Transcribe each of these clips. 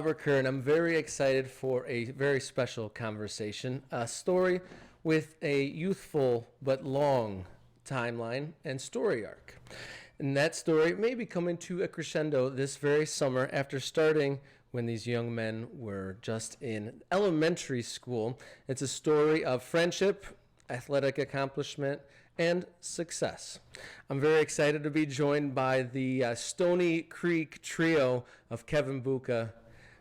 Robert Kerr, and I'm very excited for a very special conversation, a story with a youthful but long timeline and story arc. And that story may be coming to a crescendo this very summer after starting when these young men were just in elementary school. It's a story of friendship, athletic accomplishment, and success. I'm very excited to be joined by the Stoney Creek trio of Kevin Buca,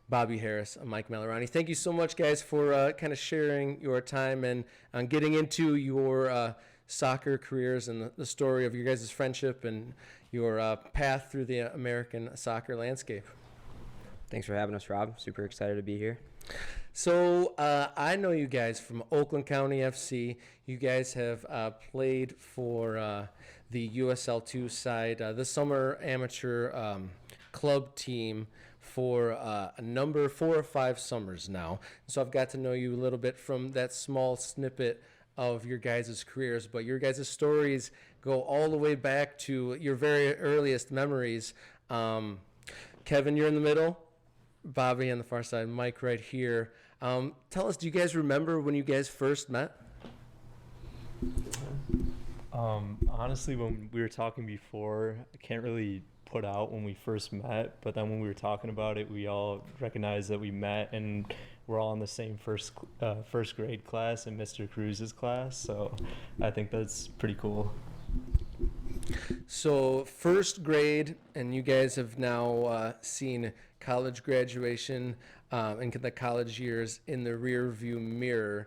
Bobby Harris, and Mike Malorani. Thank you so much, guys, for kind of sharing your time and getting into your soccer careers and the story of your guys' friendship and your path through the American soccer landscape. Thanks for having us, Rob. Super excited to be here. So I know you guys from Oakland County FC. You guys have played for the USL2 side, the summer amateur club team for a number 4 or 5 summers now. So I've got to know you a little bit from that small snippet of your guys' careers, but your guys' stories go all the way back to your very earliest memories. Kevin, you're in the middle. Bobby on the far side, Mike right here. Tell us, do you guys remember when you guys first met? Honestly, when we were talking before, I can't really put out when we first met, but then when we were talking about it, we all recognized that we met and we're all in the same first grade class in Mr. Cruz's class, so I think that's pretty cool. So first grade, and you guys have now seen college graduation and the college years in the rear view mirror.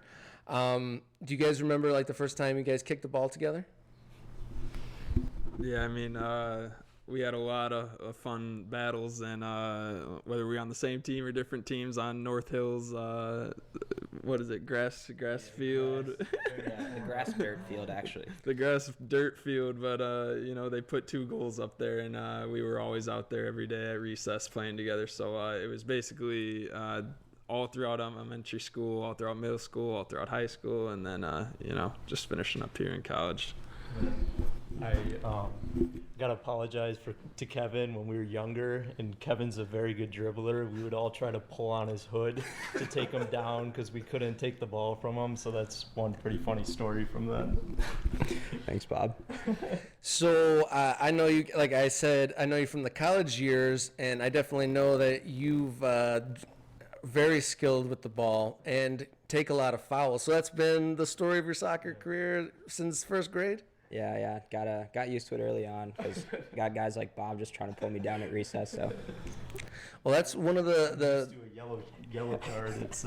Do you guys remember like the first time you guys kicked the ball together? Yeah, I mean, we had a lot of fun battles, and whether we were on the same team or different teams on North Hills, what is it, grass field? The grass dirt field, actually. The grass dirt field, but they put 2 goals up there, and we were always out there every day at recess playing together. So it was basically all throughout elementary school, all throughout middle school, all throughout high school, and then just finishing up here in college. I gotta apologize to Kevin. When we were younger, and Kevin's a very good dribbler, we would all try to pull on his hood to take him down because we couldn't take the ball from him. So that's one pretty funny story from that. Thanks, Bob. So I know you, like I said, I know you from the college years, and I definitely know that you've very skilled with the ball and take a lot of fouls. So that's been the story of your soccer career since first grade? Yeah. Got used to it early on because got guys like Bob just trying to pull me down at recess. So, well, that's one of Just do a yellow card. It's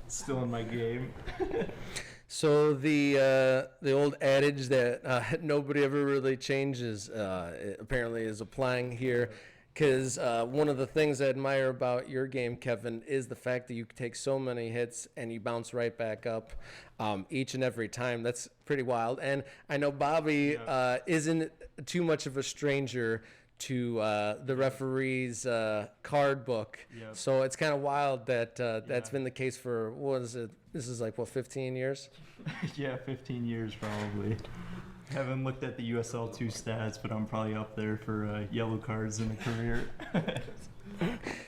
still in my game. So the old adage that nobody ever really changes apparently is applying here. Because one of the things I admire about your game, Kevin, is the fact that you take so many hits and you bounce right back up each and every time. That's pretty wild. And I know Bobby isn't too much of a stranger to the referee's card book. Yep. So it's kind of wild that that's been the case for, what is it? This is like, 15 years? Yeah, 15 years probably. Haven't looked at the USL2 stats, but I'm probably up there for yellow cards in a career.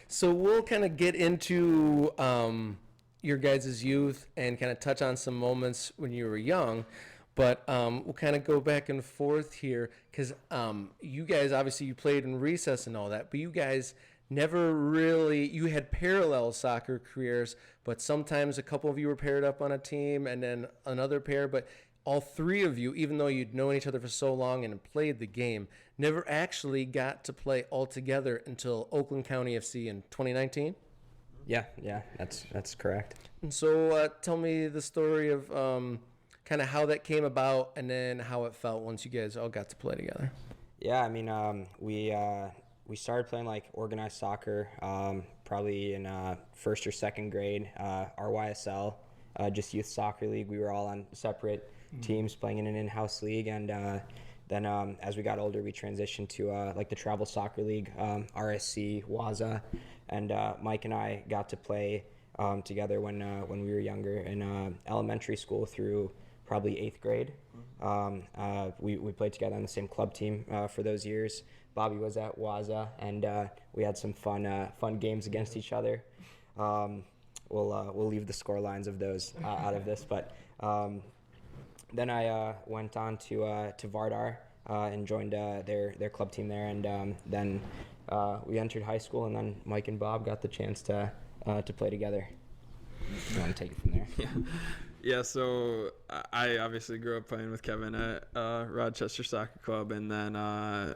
So we'll kind of get into your guys' youth and kind of touch on some moments when you were young, but we'll kind of go back and forth here because you guys, obviously you played in recess and all that, but you guys never really, you had parallel soccer careers, but sometimes a couple of you were paired up on a team and then another pair, but all 3 of you, even though you'd known each other for so long and played the game, never actually got to play all together until Oakland County FC in 2019? Yeah, that's correct. And so tell me the story of kind of how that came about and then how it felt once you guys all got to play together. Yeah, I mean, we started playing like organized soccer probably in first or second grade, RYSL, just youth soccer league. We were all on separate teams playing in an in-house league, and then as we got older, we transitioned to like the travel soccer league, RSC, Waza, and Mike and I got to play together when we were younger in elementary school through probably 8th grade. We played together on the same club team for those years. Bobby was at Waza, and we had some fun games against each other. We'll leave the score lines of those out of this, but then I went on to Vardar and joined their club team there, and then we entered high school, and then Mike and Bob got the chance to play together. You want to take it from there? Yeah, so I obviously grew up playing with Kevin at Rochester Soccer Club, and then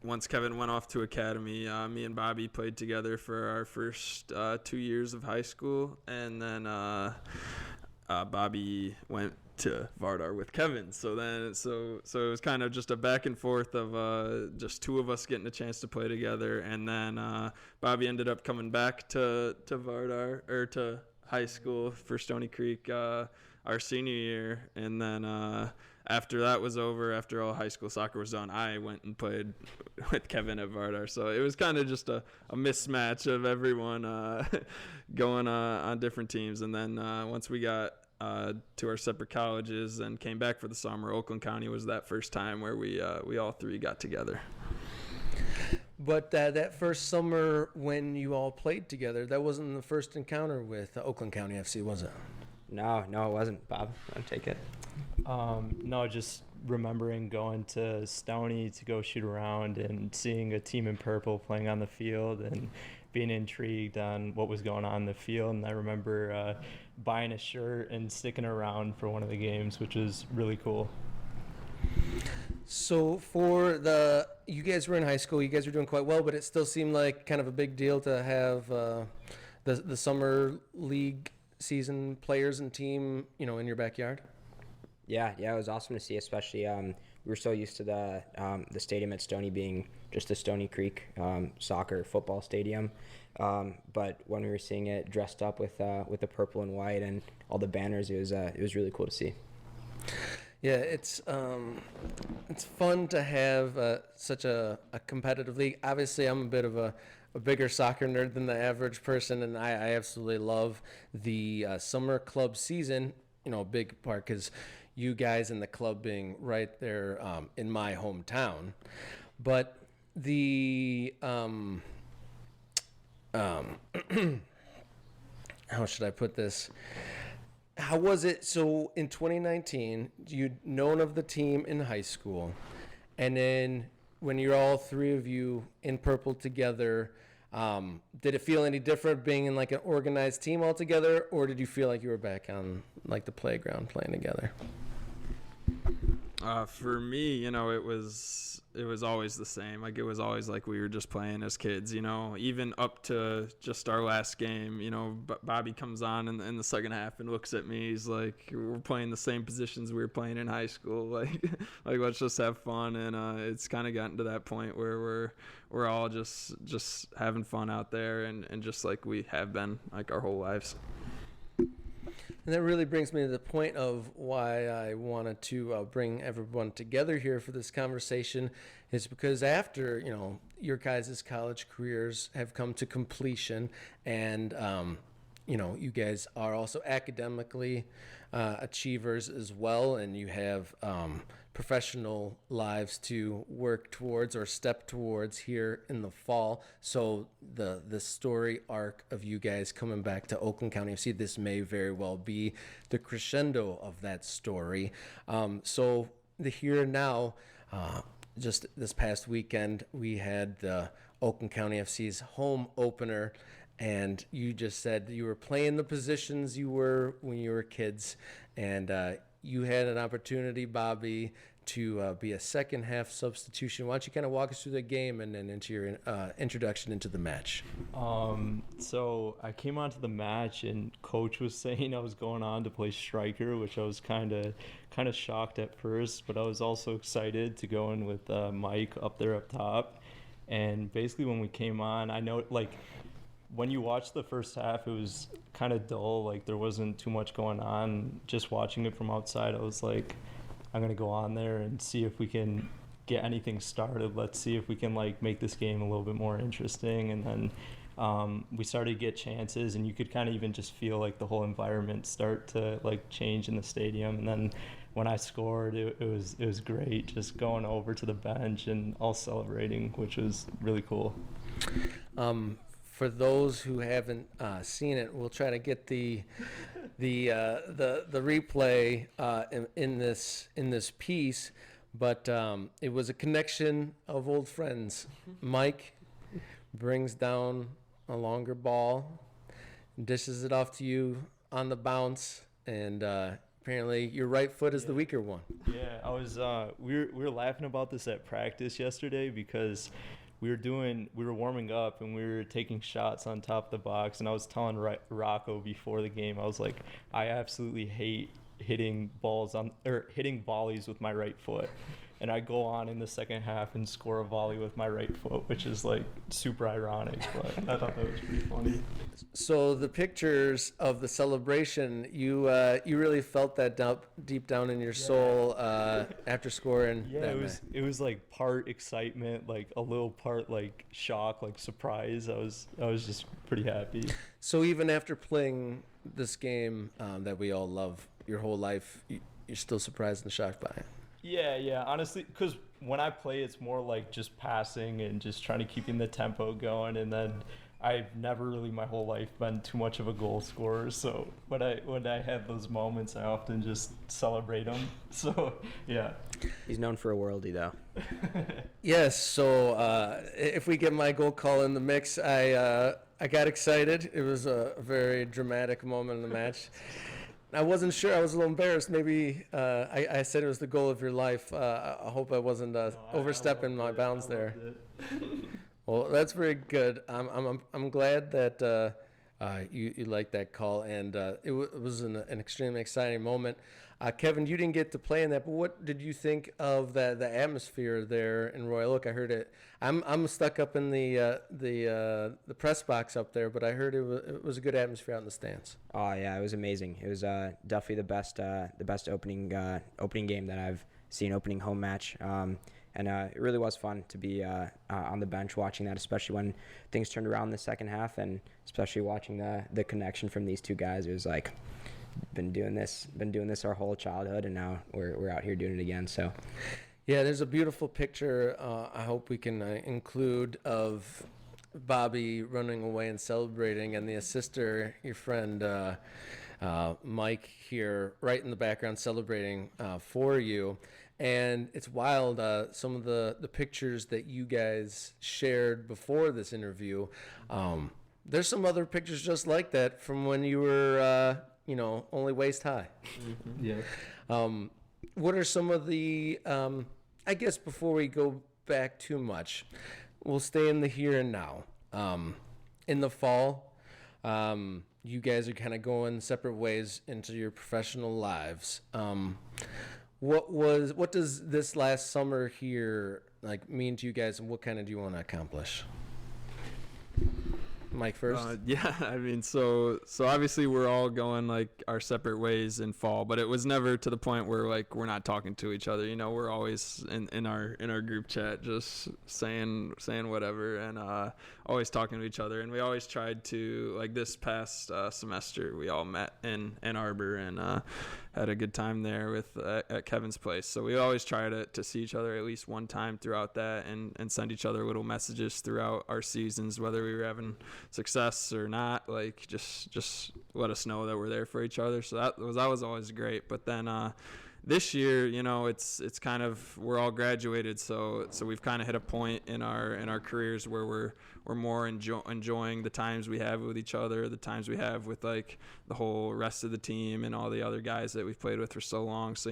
once Kevin went off to academy, me and Bobby played together for our first 2 years of high school, and then Bobby went to Vardar with Kevin. So it was kind of just a back and forth of just two of us getting a chance to play together, and then Bobby ended up coming back to Vardar, or to high school for Stoney Creek our senior year, and then after that was over, after all high school soccer was done, I went and played with Kevin at Vardar. So it was kind of just a mismatch of everyone going on different teams, and then once we got to our separate colleges and came back for the summer, Oakland County was that first time where we all three got together. But that first summer when you all played together, that wasn't the first encounter with Oakland County FC, was it? No, it wasn't. Bob, want to take it? No, just remembering going to Stoney to go shoot around and seeing a team in purple playing on the field and being intrigued on what was going on in the field. And I remember buying a shirt and sticking around for one of the games, which was really cool. So you guys were in high school, you guys were doing quite well, but it still seemed like kind of a big deal to have the summer league season players and team, in your backyard. Yeah, it was awesome to see, especially we were so used to the stadium at Stoney being just a Stoney Creek soccer football stadium, but when we were seeing it dressed up with the purple and white and all the banners, it was really cool to see. Yeah, it's fun to have such a competitive league. Obviously, I'm a bit of a bigger soccer nerd than the average person, and I absolutely love the summer club season. A big part because you guys in the club being right there in my hometown. But the how should I put this? How was it? So in 2019, you'd known of the team in high school, and then when you're all three of you in purple together, did it feel any different being in like an organized team all together, or did you feel like you were back on like the playground playing together? For me, it was always the same. Like, it was always like we were just playing as kids, even up to just our last game. Bobby comes on in the second half and looks at me. He's like, we're playing the same positions we were playing in high school. Like let's just have fun. And it's kind of gotten to that point where we're all just having fun out there and just like we have been like our whole lives. And that really brings me to the point of why I wanted to bring everyone together here for this conversation, is because after, your guys' college careers have come to completion, and, you guys are also academically achievers as well, and you have professional lives to work towards or step towards here in the fall. So the story arc of you guys coming back to Oakland County FC, this may very well be the crescendo of that story. So the here and now, just this past weekend, we had the Oakland County FC's home opener, and you just said you were playing the positions you were when you were kids, and you had an opportunity, Bobby, to be a second half substitution. Why don't you kind of walk us through the game and then into your introduction into the match? So I came onto the match and coach was saying I was going on to play striker, which I was kind of shocked at first, but I was also excited to go in with Mike up there up top. And basically when we came on, I know when you watch the first half, it was kind of dull. Like, there wasn't too much going on. Just watching it from outside, I was like, I'm going to go on there and see if we can get anything started. Let's see if we can, make this game a little bit more interesting. And then we started to get chances, and you could kind of even just feel, the whole environment start to, change in the stadium. And then when I scored, it was great, just going over to the bench and all celebrating, which was really cool. for those who haven't seen it, we'll try to get the replay in this piece. But it was a connection of old friends. Mike brings down a longer ball, dishes it off to you on the bounce, and apparently your right foot is the weaker one. Yeah, I was. We were laughing about this at practice yesterday because we were warming up and we were taking shots on top of the box, and I was telling Rocco before the game, I was like, I absolutely hate hitting volleys with my right foot. And I go on in the second half and score a volley with my right foot, which is like super ironic, but I thought that was pretty funny. So the pictures of the celebration, you really felt that deep down in your soul after scoring. Yeah, it was like part excitement, like a little part like shock, like surprise. I was just pretty happy. So even after playing this game that we all love your whole life, you're still surprised and shocked by it. Yeah, honestly, because when I play, it's more like just passing and just trying to keeping the tempo going, and then I've never really my whole life been too much of a goal scorer, so when I have those moments, I often just celebrate them. So yeah. He's known for a worldie though. Yes, so if we get my goal call in the mix, I got excited. It was a very dramatic moment in the match. I wasn't sure. I was a little embarrassed. Maybe I said it was the goal of your life. I hope I wasn't overstepping my bounds there. Well, that's very good. I'm glad that you liked that call, and it was an extremely exciting moment. Kevin, you didn't get to play in that, but what did you think of the atmosphere there in Royal Oak? I heard it. I'm stuck up in the press box up there, but I heard it was a good atmosphere out in the stands. Oh yeah, it was amazing. It was definitely the best opening game that I've seen, opening home match. And it really was fun to be on the bench watching that, especially when things turned around in the second half, and especially watching the connection from these two guys. It was like been doing this our whole childhood, and now we're out here doing it again. So yeah, there's a beautiful picture I hope we can include of Bobby running away and celebrating, and the assister, your friend Mike here, right in the background celebrating for you. And it's wild, some of the pictures that you guys shared before this interview. There's some other pictures just like that from when you were, only waist high. Mm-hmm. Yeah. What are some of the, I guess before we go back too much, we'll stay in the here and now. In the fall, you guys are kind of going separate ways into your professional lives. What does this last summer here mean to you guys, and what kind of do you want to accomplish? Mike first. Yeah, I mean, so obviously we're all going our separate ways in fall, but it was never to the point where we're not talking to each other. We're always in our group chat, just saying whatever, and always talking to each other. And we always tried to, this past semester, we all met in Ann Arbor and had a good time there at Kevin's place. So we always try to see each other at least one time throughout that, and send each other little messages throughout our seasons, whether we were having success or not, just let us know that we're there for each other. So that was always great. But then this year, it's kind of, we're all graduated, so we've kind of hit a point in our careers where we're more enjoying the times we have with each other, the times we have with the whole rest of the team and all the other guys that we've played with for so long. So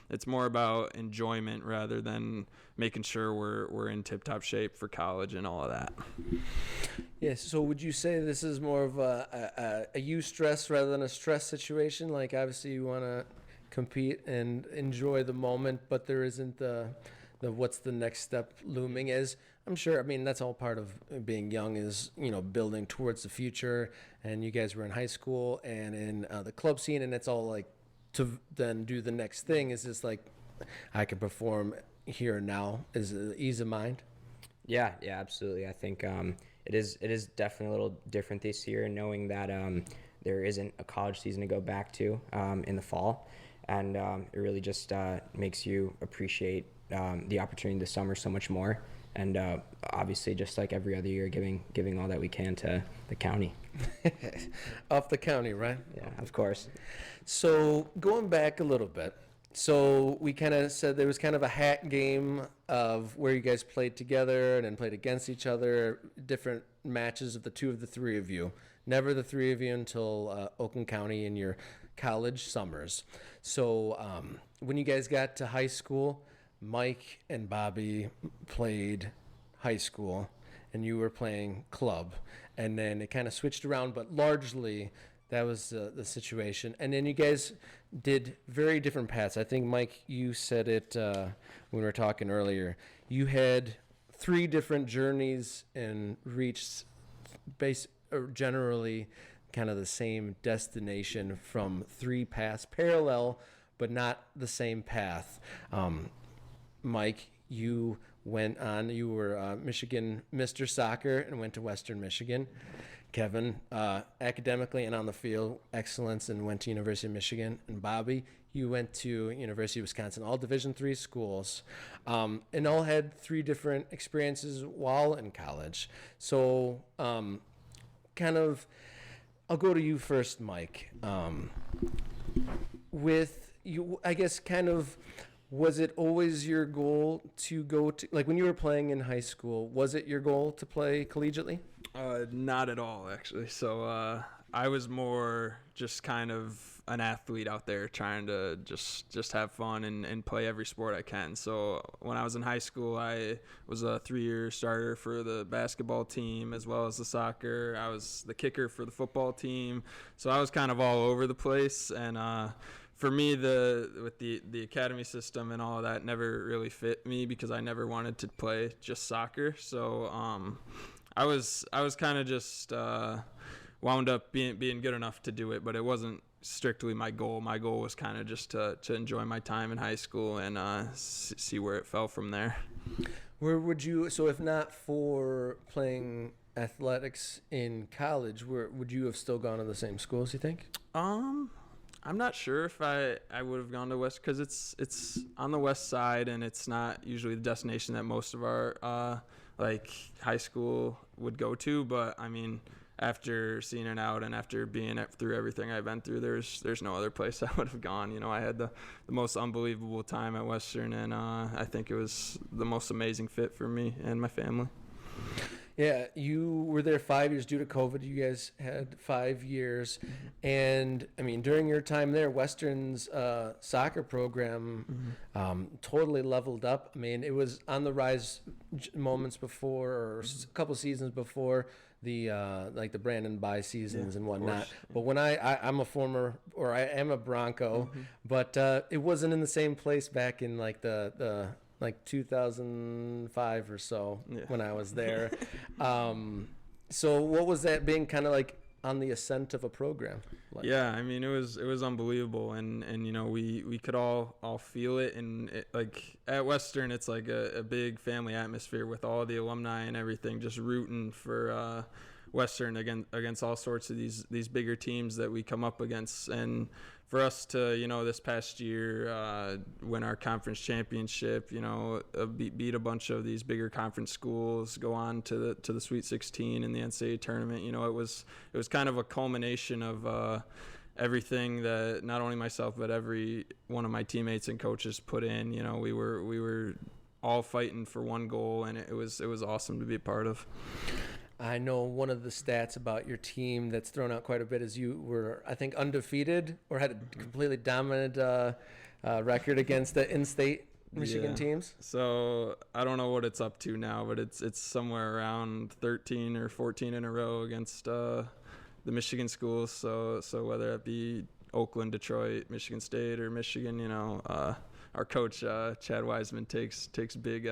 it's more about enjoyment rather than making sure we're in tip-top shape for college and all of that. Yes. So would you say this is more of a you stress rather than a stress situation? Obviously you want to compete and enjoy the moment, but there isn't the what's the next step looming is. I'm sure, that's all part of being young is, building towards the future. And you guys were in high school and in the club scene, and it's all to then do the next thing is just I can perform here and now is ease of mind. Yeah, absolutely. I think it is definitely a little different this year, knowing that there isn't a college season to go back to in the fall. And it really just makes you appreciate the opportunity this summer so much more. and obviously just like every other year, giving all that we can to the county. Off the county, right? Yeah, of course. So going back a little bit, so we kind of said there was kind of a hat game of where you guys played together and then played against each other, different matches of the three of you. Never the three of you until Oakland County in your college summers. So when you guys got to high school, Mike and Bobby played high school and you were playing club. And then it kind of switched around, but largely that was the situation. And then you guys did very different paths. I think, Mike, you said it when we were talking earlier. You had 3 different journeys and reached generally kind of the same destination from 3 paths, parallel, but not the same path. Mike, you were Michigan Mr. Soccer and went to Western Michigan. Kevin, academically and on the field, excellence, and went to University of Michigan. And Bobby, you went to University of Wisconsin, all Division III schools, and all had 3 different experiences while in college. So kind of, I'll go to you first, Mike. With you, I guess, kind of, was it always your goal to go to, like when you were playing in high school, was it your goal to play collegiately? Not at all, actually. So I was more just kind of an athlete out there trying to just have fun and play every sport I can. So when I was in high school, I was a 3-year starter for the basketball team as well as the soccer. I was the kicker for the football team. So I was kind of all over the place. And for me, with the academy system and all of that never really fit me because I never wanted to play just soccer. So I was kind of just wound up being good enough to do it, but it wasn't strictly my goal. My goal was kind of just to enjoy my time in high school and see where it fell from there. Where would you, so if not for playing athletics in college, where would you have still gone to the same schools, you think? I'm not sure if I would have gone to West, because it's on the west side and it's not usually the destination that most of our like high school would go to. But I mean, after seeing it out and after being through everything I've been through, there's no other place I would have gone. You know, I had the most unbelievable time at Western, and I think it was the most amazing fit for me and my family. Yeah, you were there 5 years due to COVID. You guys had 5 years. And, I mean, during your time there, Western's soccer program totally leveled up. I mean, it was on the rise moments before, or a couple seasons before the like the Brandon Bye seasons and whatnot. But when I'm a former, or I am a Bronco, but it wasn't in the same place back in like the like 2005 or so when I was there. So what was that being kind of like on the ascent of a program? Like? Yeah, I mean, it was unbelievable, and you know, we could all feel it, and like at Western, it's like a big family atmosphere with all the alumni and everything just rooting for Western against all sorts of these bigger teams that we come up against. And for us to, you know, this past year win our conference championship, you know, beat a bunch of these bigger conference schools, go on to the Sweet 16 in the NCAA tournament, you know, it was kind of a culmination of everything that not only myself but every one of my teammates and coaches put in. You know, we were all fighting for one goal, and it was awesome to be a part of. I know one of the stats about your team that's thrown out quite a bit is you were, I think, undefeated or had a completely dominant record against the in-state Michigan teams. So I don't know what it's up to now, but it's somewhere around 13 or 14 in a row against the Michigan schools. So whether it be Oakland, Detroit, Michigan State, or Michigan, you know, our coach Chad Wiseman takes big.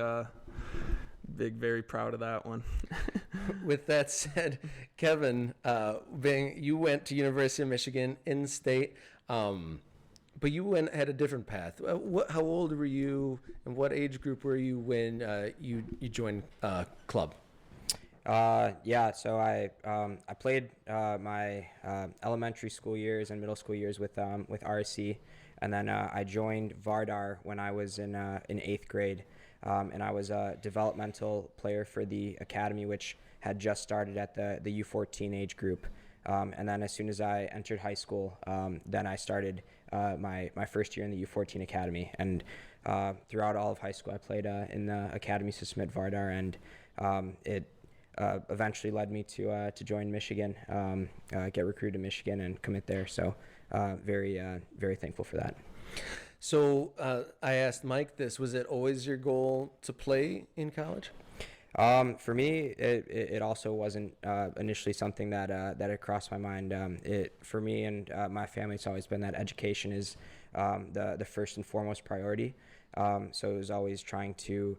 Very proud of that one. With that said, Kevin, you went to University of Michigan in state, but you had a different path. How old were you, and what age group were you when you joined club? So I played my elementary school years and middle school years with RSC. And then I joined Vardar when I was in 8th grade, and I was a developmental player for the academy, which had just started at the U14 age group. And then as soon as I entered high school, then I started my first year in the U14 academy. And throughout all of high school, I played in the Academy Submit Vardar, and it eventually led me to join Michigan, get recruited to Michigan, and commit there. So very thankful for that. So I asked Mike this: was it always your goal to play in college? For me, it also wasn't initially something that had crossed my mind. For me and my family, it's always been that education is the first and foremost priority. So it was always trying to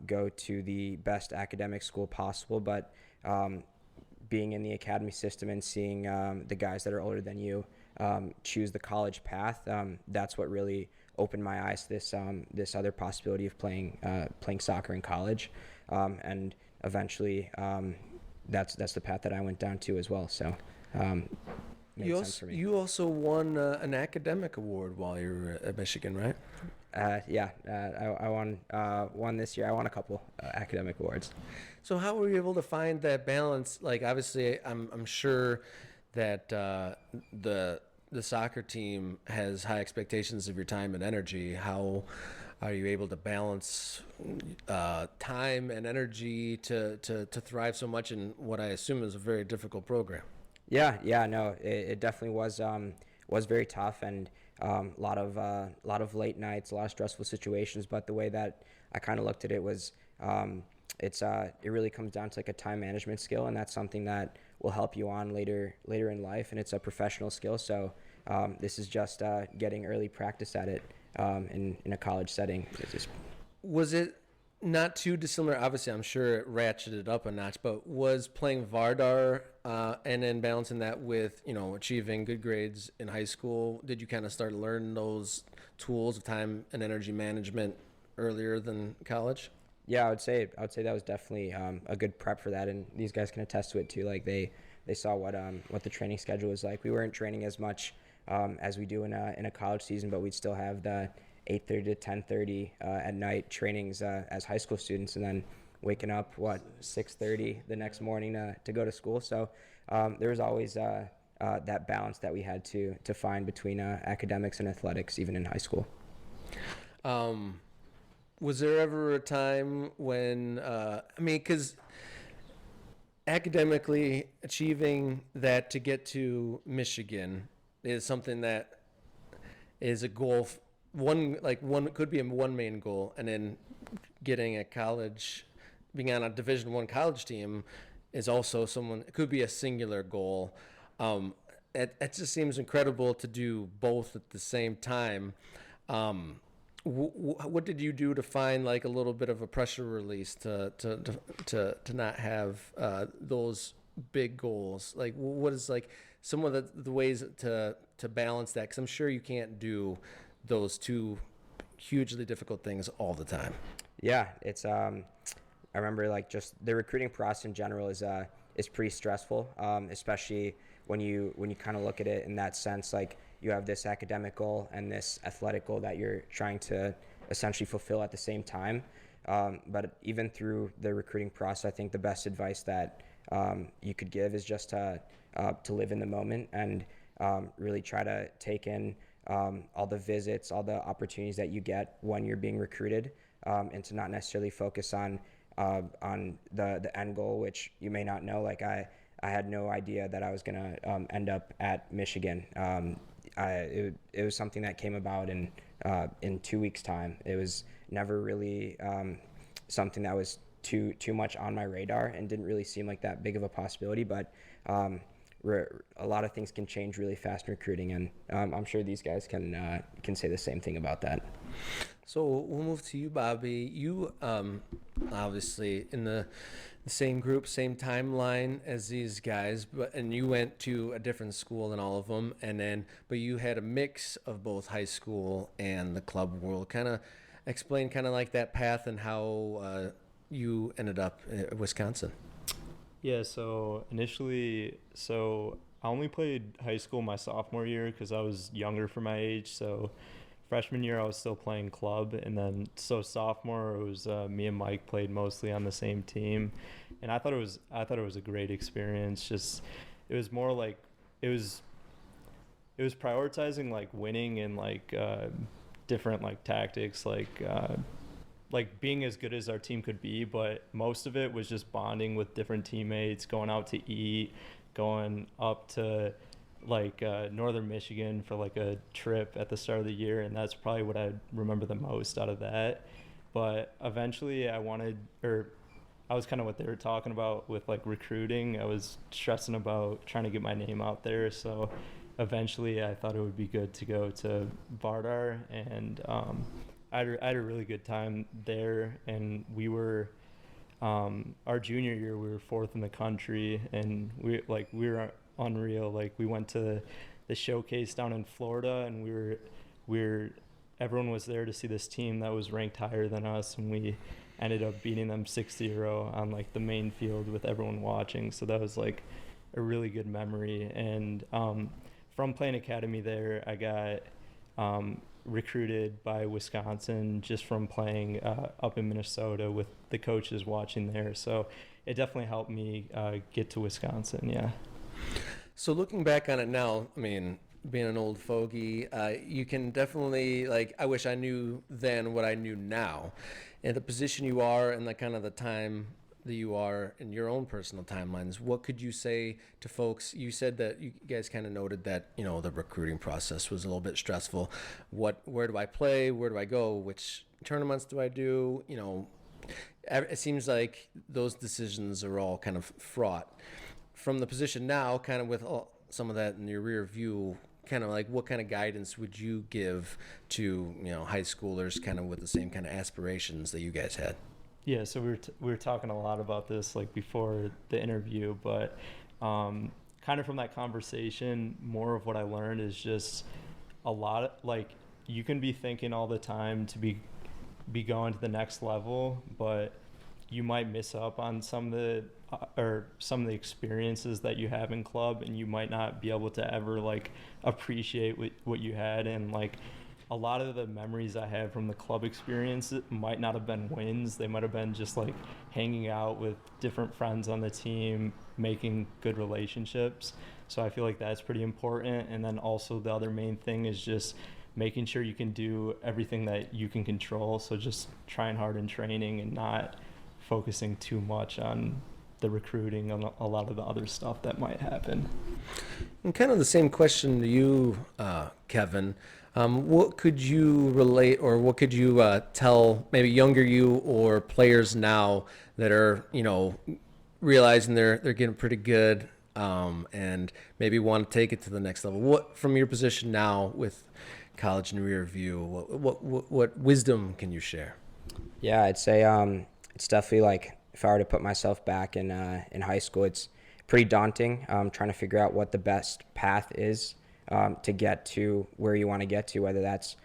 go to the best academic school possible, but being in the academy system and seeing the guys that are older than you choose the college path, that's what really opened my eyes to this other possibility of playing soccer in college. And eventually, that's the path that I went down to as well. So, made sense for me. You also won an academic award while you were at Michigan, right? I won this year. I won a couple academic awards. So how were you able to find that balance? Like, obviously, I'm sure that the soccer team has high expectations of your time and energy. How are you able to balance time and energy to thrive so much in what I assume is a very difficult program? No, it definitely was very tough, and a lot of late nights, a lot of stressful situations. But the way that I kind of looked at it was, it really comes down to like a time management skill, and that's something that will help you on later in life, and it's a professional skill. So this is just getting early practice at it in a college setting. Was it not too dissimilar? Obviously, I'm sure it ratcheted up a notch, but was playing Vardar and then balancing that with, achieving good grades in high school, did you kind of start learning those tools of time and energy management earlier than college? Yeah, I would say that was definitely a good prep for that, and these guys can attest to it too. Like they saw what the training schedule was like. We weren't training as much as we do in a college season, but we'd still have the 8:30 to 10:30 at night trainings as high school students, and then waking up 6:30 the next morning to go to school. So there was always that balance that we had to find between academics and athletics, even in high school. Was there ever a time when because academically achieving that to get to Michigan is something that is a goal. One could be one main goal, and then getting a college, being on a Division I college team, is also it could be a singular goal. It just seems incredible to do both at the same time. What did you do to find like a little bit of a pressure release to not have those big goals? Like, what is like some of the ways to balance that? Because I'm sure you can't do those two hugely difficult things all the time. Yeah, it's I remember like just the recruiting process in general is pretty stressful, especially when you kind of look at it in that sense. Like, you have this academic goal and this athletic goal that you're trying to essentially fulfill at the same time. But even through the recruiting process, I think the best advice that you could give is just to live in the moment and really try to take in all the visits, all the opportunities that you get when you're being recruited, and to not necessarily focus on the end goal, which you may not know. Like I had no idea that I was gonna end up at Michigan. It was something that came about in 2 weeks' time. It was never really something that was too much on my radar and didn't really seem like that big of a possibility. But a lot of things can change really fast in recruiting, and I'm sure these guys can say the same thing about that. So we'll move to you, Bobby. You obviously in the same group, same timeline as these guys, and you went to a different school than all of them, but you had a mix of both high school and the club world. Kind of explain like that path and how you ended up in Wisconsin. Yeah, so initially, I only played high school my sophomore year because I was younger for my age. So freshman year I was still playing club, and then so sophomore it was me and Mike played mostly on the same team, and I thought it was a great experience. Just it was more like it was prioritizing like winning and like different like tactics, like being as good as our team could be, but most of it was just bonding with different teammates, going out to eat, going up to like northern Michigan for like a trip at the start of the year, and that's probably what I remember the most out of that. But eventually I was kind of what they were talking about with like recruiting. I was stressing about trying to get my name out there, so eventually I thought it would be good to go to Vardar, and I had a really good time there, and we were our junior year we were 4th in the country, and we were unreal. Like we went to the showcase down in Florida, and we were everyone was there to see this team that was ranked higher than us, and we ended up beating them 6-0 on like the main field with everyone watching. So that was like a really good memory. And from playing academy there, I got recruited by Wisconsin just from playing up in Minnesota with the coaches watching there. So it definitely helped me get to Wisconsin. Yeah. So looking back on it now, I mean, being an old fogey, you can definitely, like, I wish I knew then what I knew now. And the position you are and the kind of the time that you are in your own personal timelines, what could you say to folks? You said that you guys kind of noted that, you know, the recruiting process was a little bit stressful. Where do I play? Where do I go? Which tournaments do I do? You know, it seems like those decisions are all kind of fraught. From the position now, kind of with some of that in your rear view, kind of like what kind of guidance would you give to, you know, high schoolers kind of with the same kind of aspirations that you guys had? Yeah, so we were talking a lot about this like before the interview, but kind of from that conversation, more of what I learned is just a lot of, like, you can be thinking all the time to be going to the next level, but you might miss up on some of the experiences that you have in club, and you might not be able to ever like appreciate what you had. And like a lot of the memories I have from the club experience might not have been wins. They might have been just like hanging out with different friends on the team, making good relationships. So I feel like that's pretty important. And then also the other main thing is just making sure you can do everything that you can control. So just trying hard in training and not focusing too much on the recruiting and a lot of the other stuff that might happen. And kind of the same question to you, Kevin. What could you relate, or what could you tell maybe younger you or players now that are, you know, realizing they're getting pretty good and maybe want to take it to the next level? What, from your position now with college in rear view, what wisdom can you share? Yeah, I'd say it's definitely like if I were to put myself back in high school, it's pretty daunting trying to figure out what the best path is to get to where you want to get to, whether that's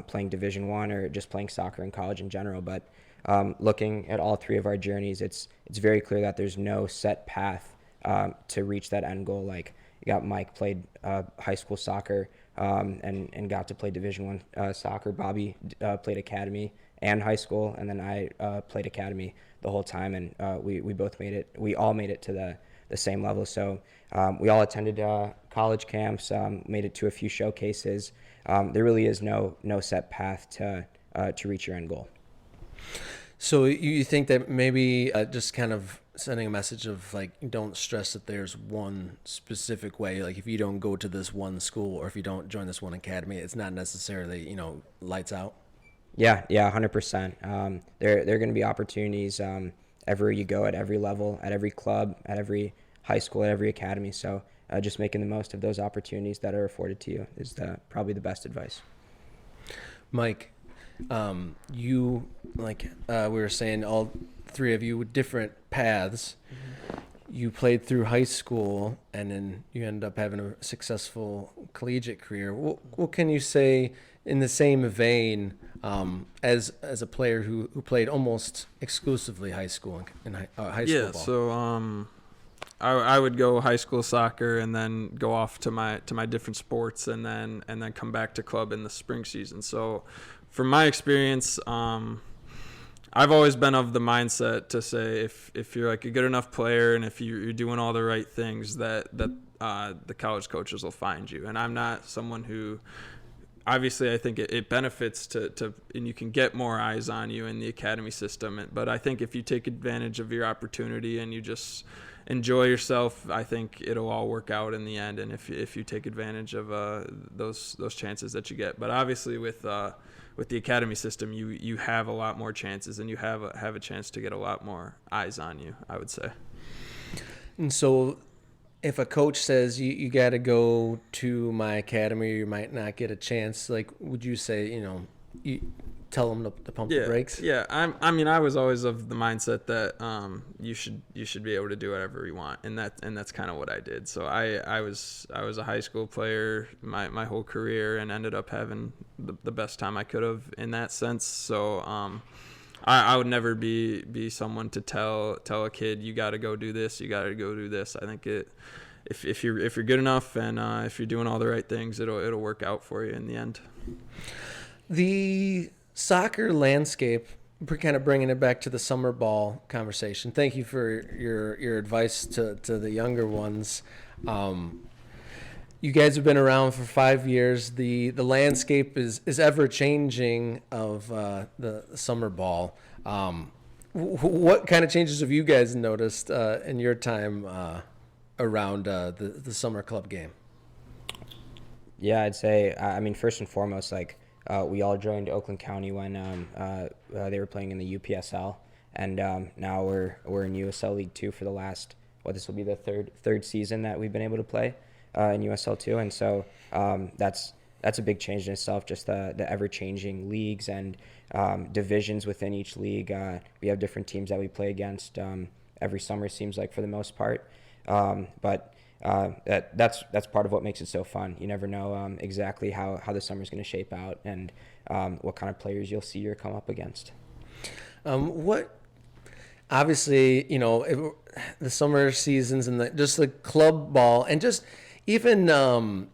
playing Division I or just playing soccer in college in general. But looking at all three of our journeys, it's very clear that there's no set path to reach that end goal. Like you got Mike played high school soccer and got to play Division I soccer. Bobby played academy and high school, and then I played academy the whole time, and we both made it. We all made it to the same level. So we all attended college camps, made it to a few showcases. There really is no set path to reach your end goal. So you think that maybe just kind of sending a message of like, don't stress that there's one specific way. Like if you don't go to this one school or if you don't join this one academy, it's not necessarily, you know, lights out. Yeah, 100%. There are going to be opportunities everywhere you go, at every level, at every club, at every high school, at every academy. So just making the most of those opportunities that are afforded to you is probably the best advice. Mike, you, like we were saying, all three of you with different paths. Mm-hmm. You played through high school, and then you ended up having a successful collegiate career. What can you say in the same vein as a player who played almost exclusively high school and high school ball? So I would go high school soccer and then go off to my different sports and then come back to club in the spring season. So from my experience, I've always been of the mindset to say if you're like a good enough player and if you're doing all the right things, that the college coaches will find you. And I'm not someone who, obviously I think it benefits to and you can get more eyes on you in the academy system. But I think if you take advantage of your opportunity and you just enjoy yourself, I think it'll all work out in the end. And if you take advantage of those chances that you get. But obviously with the academy system, you have a lot more chances and you have a chance to get a lot more eyes on you, I would say. And so if a coach says you got to go to my academy or you might not get a chance, like, would you say, you tell them to pump the brakes? Yeah. I was always of the mindset that you should be able to do whatever you want, and that's kind of what I did. So I was a high school player my whole career and ended up having the best time I could have in that sense. So I would never be someone to tell a kid you got to go do this, you got to go do this. I think if you're good enough and if you're doing all the right things, it'll work out for you in the end. The soccer landscape, we're kind of bringing it back to the summer ball conversation. Thank you for your advice to the younger ones. You guys have been around for 5 years. The landscape is ever changing of the summer ball. What kind of changes have you guys noticed in your time around the summer club game? Yeah, I'd say, first and foremost, we all joined Oakland County when they were playing in the UPSL, and now we're in USL League 2 for the last, this will be the third season that we've been able to play in USL 2, and so that's a big change in itself, just the ever-changing leagues and divisions within each league. We have different teams that we play against every summer, seems like, for the most part, but that's part of what makes it so fun. You never know exactly how the summer's going to shape out and what kind of players you'll see or come up against. Obviously, the summer seasons and just the club ball and just even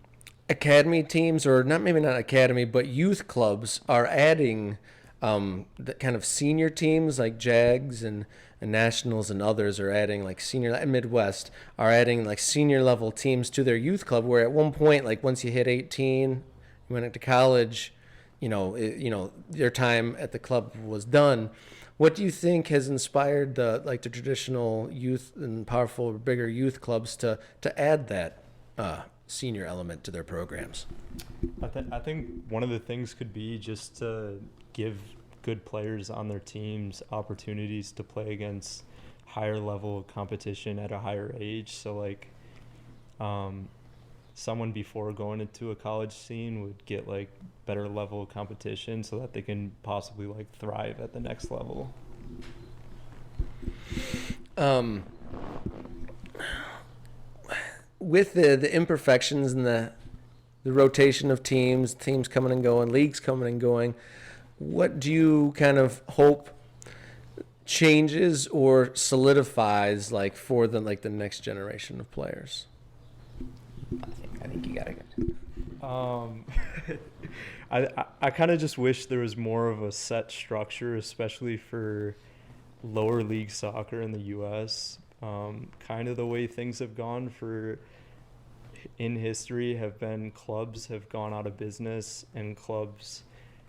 academy teams, or maybe not academy, but youth clubs are adding the kind of senior teams like Jags and Nationals and others are adding Midwest are adding senior level teams to their youth club, where at one point, once you hit 18, you went into college, your time at the club was done. What do you think has inspired the traditional youth and powerful, bigger youth clubs to add that senior element to their programs? I think one of the things could be just to give good players on their teams opportunities to play against higher level competition at a higher age. So someone before going into a college scene would get better level competition so that they can possibly thrive at the next level. With the imperfections and the rotation of teams coming and going, leagues coming and going, what do you kind of hope changes or solidifies for the next generation of players? I think you gotta go. I kind of just wish there was more of a set structure, especially for lower league soccer in the U.S. Kind of the way things have gone in history have been clubs have gone out of business and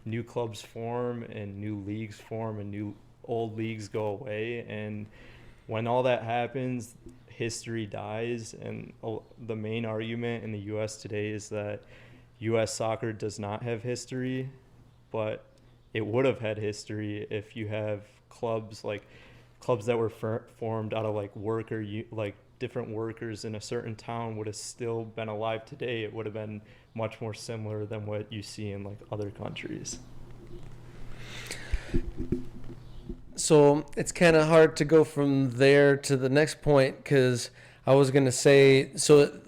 new clubs form and new leagues form and new old leagues go away. And when all that happens, history dies. And the main argument in the U.S. today is that U.S. soccer does not have history, but it would have had history if you have clubs that were formed out of different workers in a certain town would have still been alive today. It would have been much more similar than what you see in other countries. So it's kind of hard to go from there to the next point, because I was going to say, so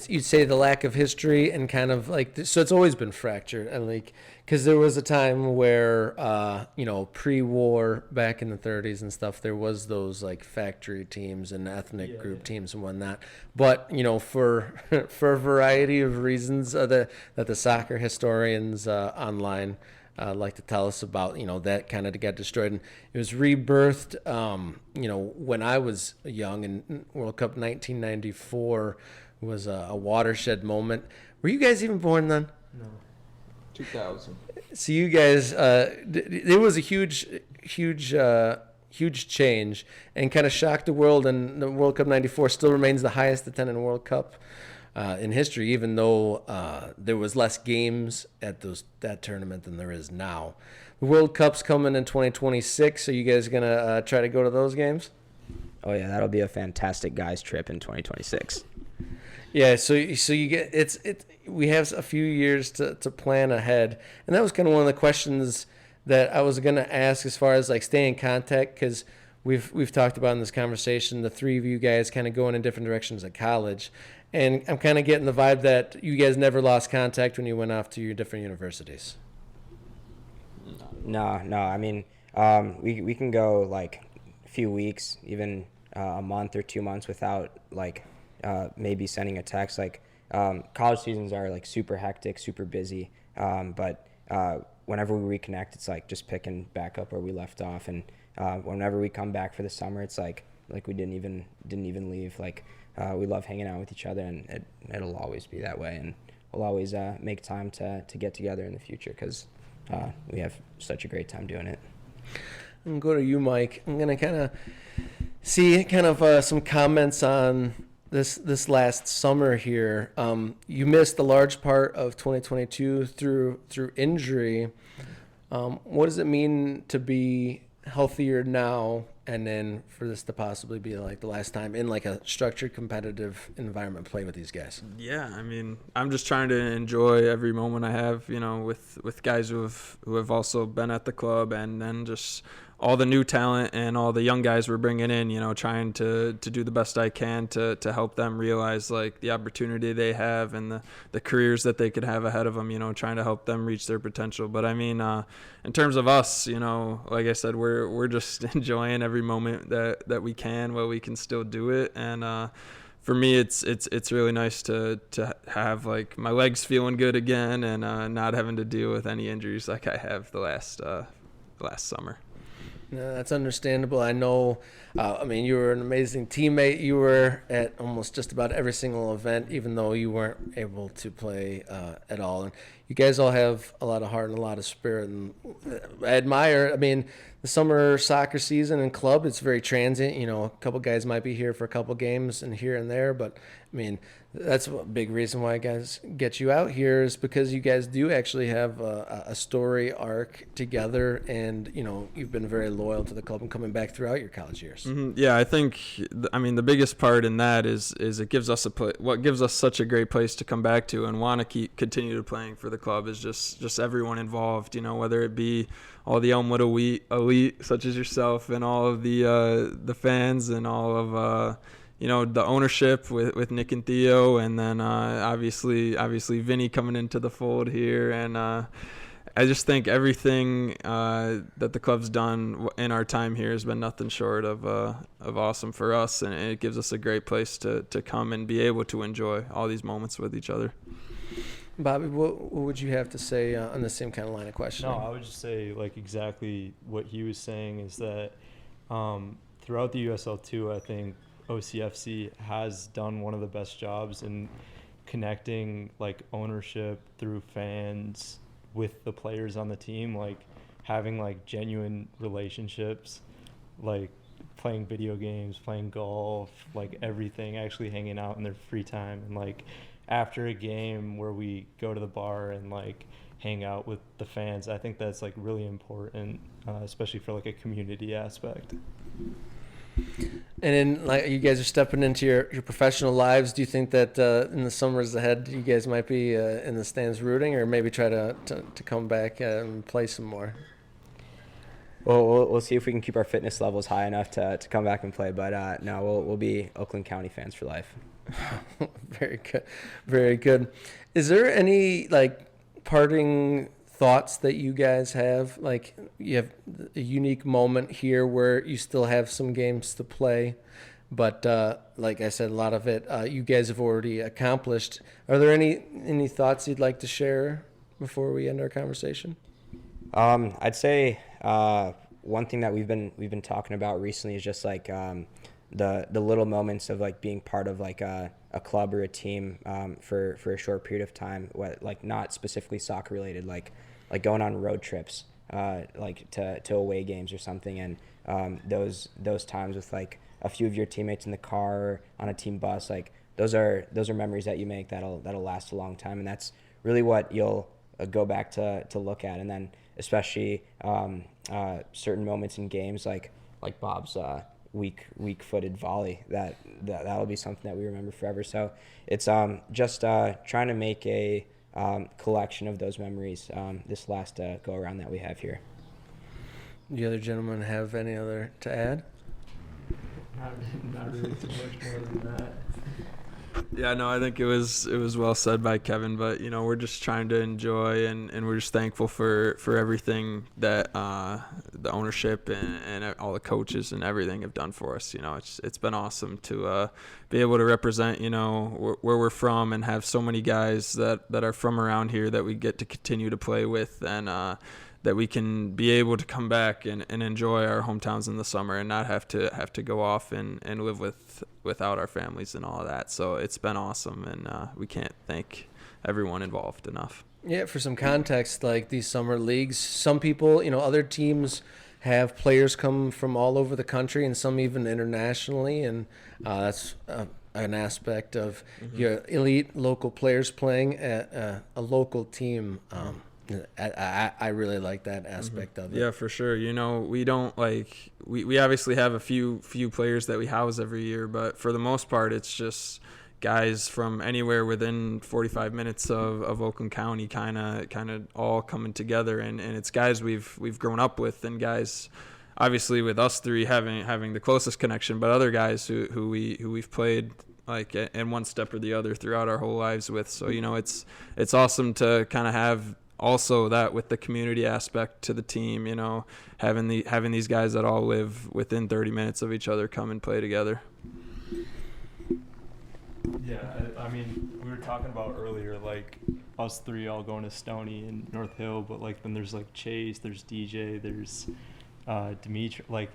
you'd say the lack of history and kind of so it's always been fractured, and because there was a time where, pre-war back in the 30s and stuff, there was those like factory teams and ethnic group teams and whatnot. But, for for a variety of reasons that the soccer historians online like to tell us about, that kind of got destroyed. And it was rebirthed, when I was young, and World Cup 1994 was a watershed moment. Were you guys even born then? No. 2000. So you guys, it was a huge change and kind of shocked the world. And the World Cup '94 still remains the highest attended World Cup in history, even though there was less games at that tournament than there is now. The World Cup's coming in 2026. Are you guys gonna try to go to those games? Oh yeah, that'll be a fantastic guys trip in 2026. Yeah, so you get we have a few years to plan ahead, and that was kind of one of the questions that I was gonna ask as far as like staying in contact, because we've talked about in this conversation the three of you guys kind of going in different directions at college, and I'm kind of getting the vibe that you guys never lost contact when you went off to your different universities. No. I mean, we can go like a few weeks, even a month or 2 months without like maybe sending a text. Like college seasons are like super hectic, super busy. But whenever we reconnect, it's like just picking back up where we left off. And whenever we come back for the summer, it's like we didn't even leave. Like we love hanging out with each other, and it'll always be that way. And we'll always make time to get together in the future, because we have such a great time doing it. I'm going to go to you, Mike. I'm going to kind of see some comments on this last summer here. You missed a large part of 2022 through injury. What does it mean to be healthier now, and then for this to possibly be like the last time in like a structured competitive environment play with these guys? Yeah, I mean, I'm just trying to enjoy every moment I have, with guys who have also been at the club, and then just all the new talent and all the young guys we're bringing in, trying to do the best I can to help them realize like the opportunity they have and the careers that they could have ahead of them, trying to help them reach their potential. But I mean, in terms of us, like I said, we're just enjoying every moment that we can while we can still do it. And for me, it's really nice to have like my legs feeling good again, and not having to deal with any injuries like I have the last summer. No, that's understandable. I know, you were an amazing teammate. You were at almost just about every single event, even though you weren't able to play at all. And you guys all have a lot of heart and a lot of spirit. And I admire, the summer soccer season and club, it's very transient. A couple guys might be here for a couple games and here and there. But, that's a big reason why guys get you out here, is because you guys do actually have a story arc together, and you've been very loyal to the club and coming back throughout your college years. Mm-hmm. Yeah, I think the biggest part in that is it gives us what gives us such a great place to come back to and want to continue to playing for the club is just everyone involved, whether it be all the Elmwood elite such as yourself, and all of the fans, and all of the ownership with Nick and Theo, and then obviously Vinny coming into the fold here. And I just think everything that the club's done in our time here has been nothing short of awesome for us, and it gives us a great place to come and be able to enjoy all these moments with each other. Bobby, what would you have to say on the same kind of line of questioning? No, I would just say like exactly what he was saying is that throughout the USL2, I think OCFC has done one of the best jobs in connecting like ownership through fans with the players on the team, like having like genuine relationships, like playing video games, playing golf, like everything, actually hanging out in their free time. And like after a game where we go to the bar and like hang out with the fans, I think that's like really important, especially for like a community aspect. And then, like, you guys are stepping into your professional lives. Do you think that in the summers ahead, you guys might be in the stands rooting, or maybe try to come back and play some more? Well, we'll see if we can keep our fitness levels high enough to come back and play. But no, we'll be Oakland County fans for life. Very good, very good. Is there any like parting thoughts that you guys have? Like, you have a unique moment here where you still have some games to play, but like I said, a lot of it you guys have already accomplished. Are there any thoughts you'd like to share before we end our conversation? I'd say one thing that we've been talking about recently is just like the little moments of like being part of like a club or a team for a short period of time, like not specifically soccer related, like going on road trips, like to away games or something, and those times with like a few of your teammates in the car or on a team bus, like those are memories that you make that'll last a long time, and that's really what you'll go back to look at. And then especially certain moments in games like Bob's weak-footed volley, that'll be something that we remember forever. So it's just trying to make a collection of those memories this last go around that we have here. Do the other gentlemen have any other to add? Not really too much more than that. Yeah, no, I think it was well said by Kevin, but we're just trying to enjoy, and we're just thankful for everything that the ownership and all the coaches and everything have done for us. It's been awesome to be able to represent where we're from and have so many guys that are from around here that we get to continue to play with, and that we can be able to come back and enjoy our hometowns in the summer and not have to go off and live without our families and all of that. So it's been awesome, and we can't thank everyone involved enough. Yeah, for some context, like these summer leagues, some people, other teams have players come from all over the country and some even internationally, and that's an aspect of your elite local players playing at a local team. I really like that aspect of it. Yeah, for sure. We don't we obviously have a few players that we house every year, but for the most part, it's just guys from anywhere within 45 minutes of Oakland County, kind of all coming together, and it's guys we've grown up with, and guys obviously with us three having the closest connection, but other guys who we've played like in one step or the other throughout our whole lives with. So it's awesome to kind of have also that with the community aspect to the team, having these guys that all live within 30 minutes of each other come and play together. Yeah, I mean, we were talking about earlier, like us three all going to Stoney and North Hill, but like then there's like Chase, there's DJ, there's Dimitri, like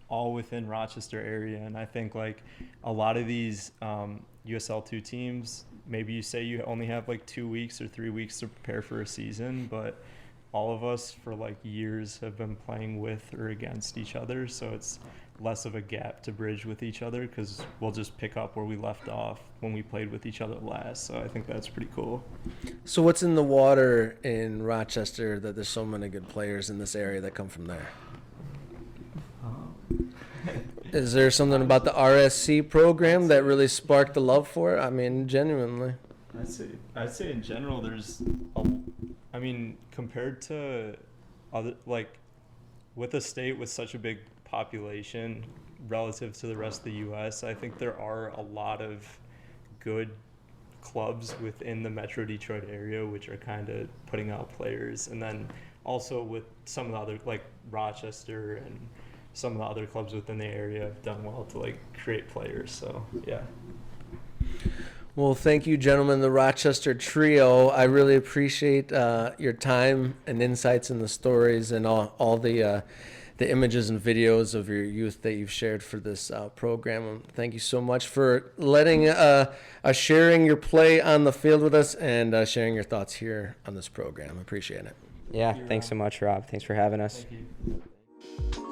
all within Rochester area. And I think like a lot of these USL2 teams, maybe you say you only have like 2 weeks or 3 weeks to prepare for a season, but all of us for like years have been playing with or against each other. So it's less of a gap to bridge with each other because we'll just pick up where we left off when we played with each other last. So I think that's pretty cool. So what's in the water in Rochester that there's so many good players in this area that come from there? Is there something about the RSC program that really sparked the love for it? I mean, genuinely. I'd say in general, compared to other, like with a state with such a big population relative to the rest of the U.S., I think there are a lot of good clubs within the Metro Detroit area which are kind of putting out players. And then also with some of the other, like Rochester and some of the other clubs within the area have done well to like create players. So yeah. Well, thank you, gentlemen, the Rochester Trio. I really appreciate your time and insights and the stories and all the images and videos of your youth that you've shared for this program. Thank you so much for letting sharing your play on the field with us and sharing your thoughts here on this program. Appreciate it. Yeah, thanks so much, Rob. Thanks for having us. Thank you.